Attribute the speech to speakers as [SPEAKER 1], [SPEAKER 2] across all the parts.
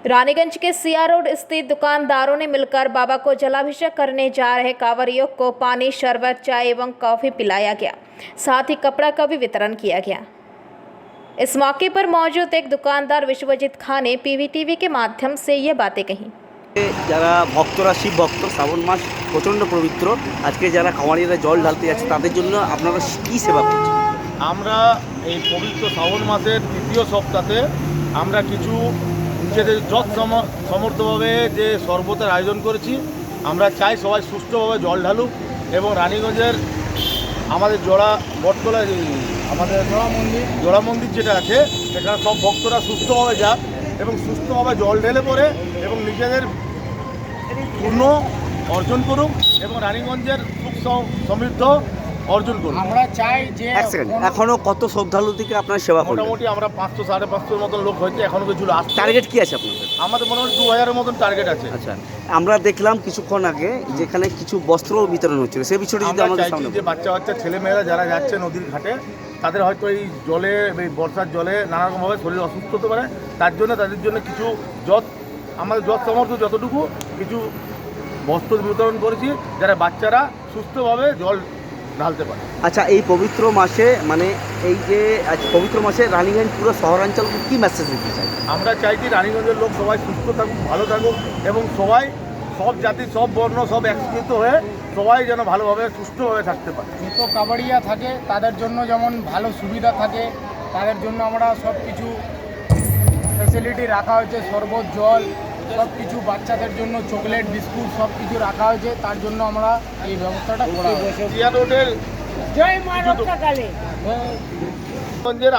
[SPEAKER 1] रानीगंज के सिया रोड स्थित दुकानदारों ने मिलकर बाबा को जलाभिषेक करने जा रहे कांवरियों को पानी, शरबत, चाय एवं कॉफी पिलाया गया। साथ ही कपड़ा का भी वितरण किया गया। इस मौके पर मौजूद एक दुकानदार विश्वजीत खान ने पीवीटीवी के माध्यम से ये बातें कहीं।
[SPEAKER 2] যারা ভক্তরা শিব ভক্ত, শ্রাবণ মাস প্রচণ্ড পবিত্র, আজকে যারা খামারিরা জল ঢালতে যাচ্ছে তাদের জন্য আপনারা কী সেবা করছেন?
[SPEAKER 3] আমরা এই পবিত্র শ্রাবণ মাসের তৃতীয় সপ্তাহে আমরা কিছু নিজেদের সমর্থভাবে যে শরবতের আয়োজন করেছি। আমরা চাই সবাই সুস্থভাবে জল ঢালুক এবং রানীগঞ্জের আমাদের বটতলা আমাদের জোড়া মন্দির যেটা আছে সেখানে সব ভক্তরা সুস্থভাবে যাক এবং সুস্থভাবে জল ঢেলে পড়ে এবং নিজেদের পূর্ণ অর্জন করুক এবং রানীগঞ্জের সুখ সমৃদ্ধ অর্জন করুন।
[SPEAKER 4] আমরা চাই যে
[SPEAKER 2] এখনো কত শ্রদ্ধালু থেকে আপনার সেবা করবেন?
[SPEAKER 3] মোটামুটি আমরা 500-550 মতন লোক হয়েছে, এখনো কিছু আসছে।
[SPEAKER 2] টার্গেট কি আছে আপনাদের?
[SPEAKER 3] আমাদের মোটামুটি 2000-এর মতন টার্গেট আছে।
[SPEAKER 2] আচ্ছা, আমরা দেখলাম কিছুক্ষণ আগে যেখানে কিছু বস্ত্র বিতরণ হচ্ছিল, সেই বিষয়টি যদি আমাদের সামনে
[SPEAKER 3] যে বাচ্চা ছেলেমেয়েরা যারা যাচ্ছে নদীর ঘাটে, তাদের হয়তো এই জলে, এই বর্ষার জলে নানারকমভাবে শরীর অসুস্থ হতে পারে, তাদের জন্য কিছু আমাদের সামর্থ্য যতটুকু কিছু বস্ত্র বিতরণ করেছি, যারা বাচ্চারা সুস্থভাবে জল ঢালতে পারে।
[SPEAKER 2] আচ্ছা, এই পবিত্র মাসে এই যে পবিত্র মাসে রানীগঞ্জ পুরো শহরাঞ্চলকে কী মেসেজ দিতে চাই?
[SPEAKER 3] আমরা চাইছি রানীগঞ্জের লোক সবাই সুস্থ থাকুক, ভালো থাকুক এবং সবাই সব জাতি, সব বর্ণ, সব একত্রিত হয়ে সবাই যেন ভালোভাবে সুস্থভাবে থাকতে পারে।
[SPEAKER 4] যত কাবাডিয়া থাকে তাদের জন্য যেমন ভালো সুবিধা থাকে, তাদের জন্য আমরা সব কিছু ফ্যাসিলিটি রাখা হয়েছে। শরবত, জল, সব কিছু বাচ্চাদের জন্য চকলেট, বিস্কুট সব কিছু রাখা হয়েছে। তার জন্য আমরা এই ব্যবস্থাটা করা হয়েছে।
[SPEAKER 3] সিয়া রোডের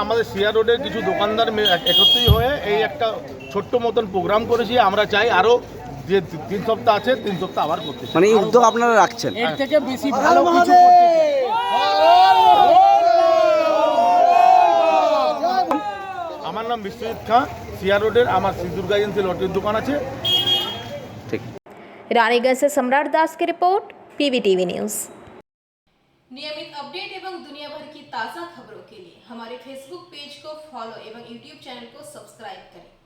[SPEAKER 3] আমাদের সিয়া রোডের কিছু দোকানদার একত্রিত হয়ে এই একটা ছোট্ট মতন প্রোগ্রাম করেছি। আমরা চাই আরও যে 3 সপ্তাহ আছে, 3 সপ্তাহ আবার করতে,
[SPEAKER 2] এই উদ্যোগ আপনারা রাখছেন।
[SPEAKER 4] এর থেকে বেশি ভালো কিছু করতে চাই।
[SPEAKER 3] আমার নাম বিশ্বজিৎ খান, সিয়া রোডের আমার শ্রী দুর্গা এজেন্সি লটারির দোকান আছে।
[SPEAKER 2] ঠিক।
[SPEAKER 1] रानीगंज से सम्राट दास की रिपोर्ट, पीवीटीवी न्यूज़।
[SPEAKER 5] नियमित अपडेट एवं दुनिया भर की ताज़ा खबरों के लिए हमारे फेसबुक पेज को फॉलो एवं यूट्यूब चैनल को सब्सक्राइब करें।